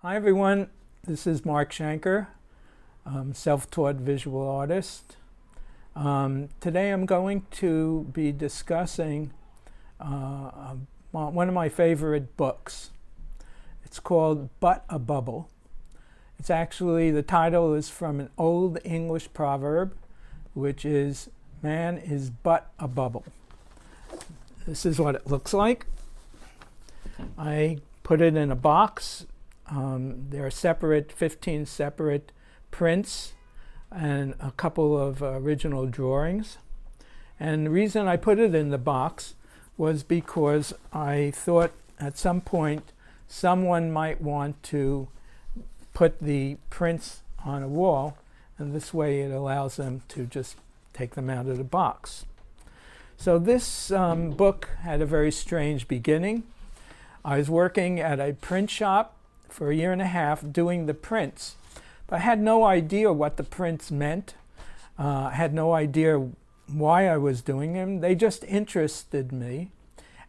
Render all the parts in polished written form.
Hi everyone, this is Mark Shanker, self-taught visual artist. Today I'm going to be discussing one of my favorite books. It's called But a Bubble. It's actually, the title is from an old English proverb, which is, man is but a bubble. This is what it looks like. I put it in a box. There are 15 separate prints and a couple of original drawings. And the reason I put it in the box was because I thought at some point someone might want to put the prints on a wall, and this way it allows them to just take them out of the box. So this book had a very strange beginning. I was working at a print shop for a year and a half doing the prints, but I had no idea what the prints meant. I had no idea why I was doing them. They just interested me.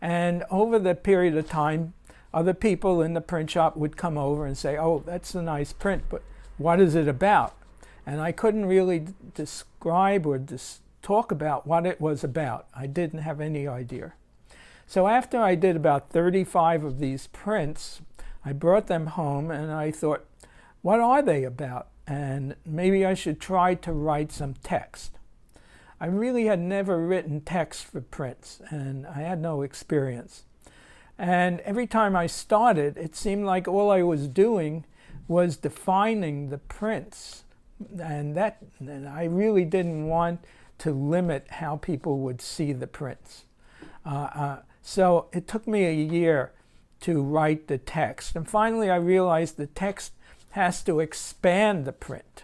And over the period of time, other people in the print shop would come over and say, oh, that's a nice print, but what is it about? And I couldn't really describe or talk about what it was about. I didn't have any idea. So after I did about 35 of these prints, I brought them home and I thought, what are they about? And maybe I should try to write some text. I really had never written text for prints, and I had no experience. And every time I started, it seemed like all I was doing was defining the prints. And I really didn't want to limit how people would see the prints. So it took me a year to write the text. And finally I realized the text has to expand the print,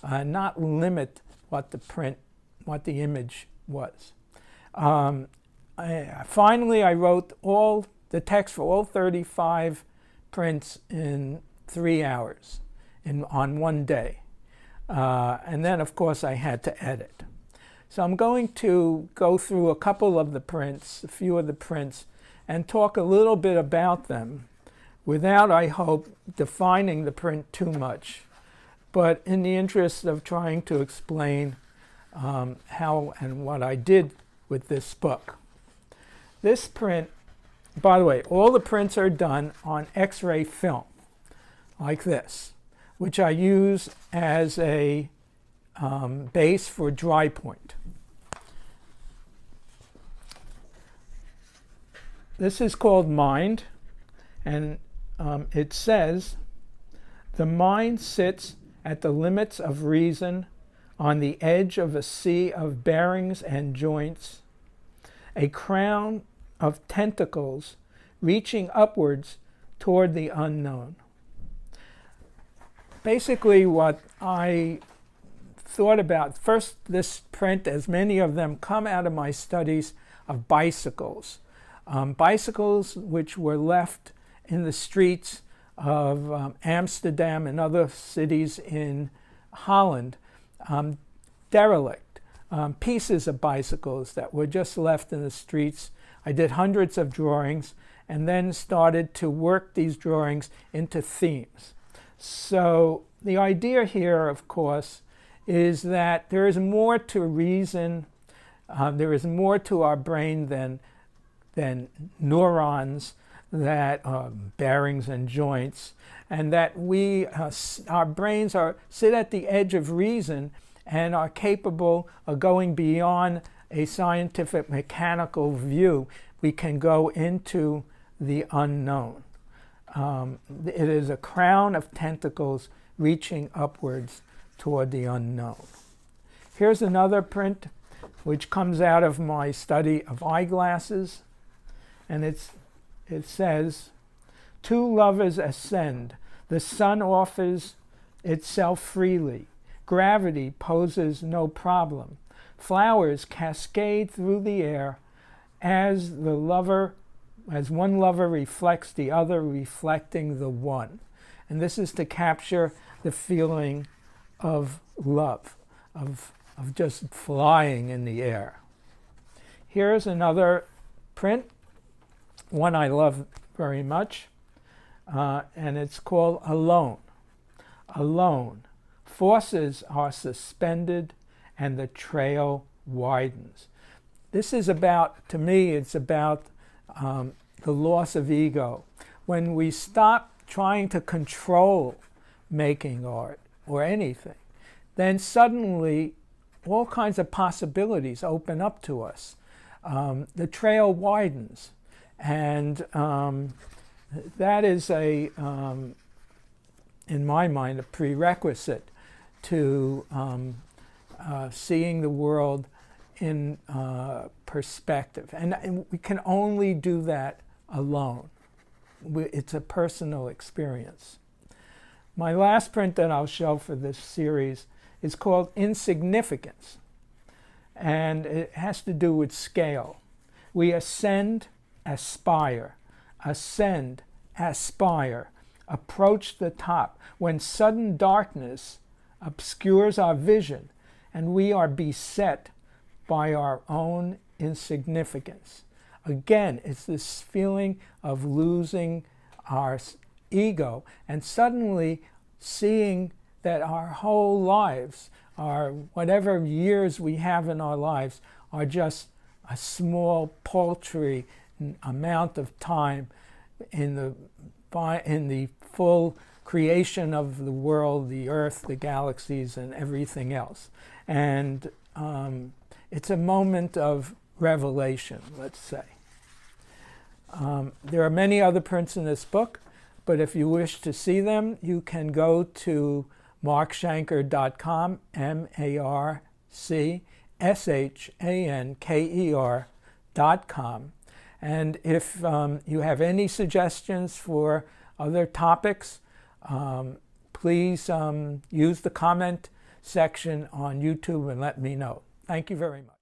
not limit what the image was. Finally I wrote all the text for all 35 prints in 3 hours on one day. And then of course I had to edit. So I'm going to go through a couple of the prints, a few of the prints, and talk a little bit about them without, I hope, defining the print too much, but in the interest of trying to explain how and what I did with this book. This print, by the way, all the prints are done on X-ray film, like this, which I use as a base for dry point. This is called Mind, and it says, the mind sits at the limits of reason on the edge of a sea of bearings and joints, a crown of tentacles reaching upwards toward the unknown. Basically what I thought about, first this print, as many of them come out of my studies of bicycles. Bicycles which were left in the streets of Amsterdam and other cities in Holland, derelict, pieces of bicycles that were just left in the streets. I did hundreds of drawings and then started to work these drawings into themes. So the idea here, of course, is that there is more to reason, there is more to our brain than neurons, that bearings and joints, and that our brains sit at the edge of reason and are capable of going beyond a scientific mechanical view. We can go into the unknown. It is a crown of tentacles reaching upwards toward the unknown. Here's another print which comes out of my study of eyeglasses, and it says, two lovers ascend, the sun offers itself freely, gravity poses no problem, flowers cascade through the air as one lover reflects the other, reflecting the one. And this is to capture the feeling of love, of just flying in the air. Here's another print, one I love very much. and it's called Alone. Alone. Forces are suspended and the trail widens. This is about, to me, it's about the loss of ego. When we stop trying to control making art or anything, then suddenly all kinds of possibilities open up to us. The trail widens, and that is in my mind, a prerequisite to seeing the world in perspective. And we can only do that alone. It's a personal experience. My last print that I'll show for this series is called Insignificance, and it has to do with scale. We ascend, aspire, ascend, aspire, approach the top, when sudden darkness obscures our vision and we are beset by our own insignificance. Again, it's this feeling of losing our ego and suddenly seeing that our whole lives, our whatever years we have in our lives, are just a small, paltry amount of time in the full creation of the world, the earth, the galaxies, and everything else. And it's a moment of revelation, let's say. There are many other prints in this book, but if you wish to see them, you can go to markshanker.com, markshanker.com. And if you have any suggestions for other topics, please use the comment section on YouTube and let me know. Thank you very much.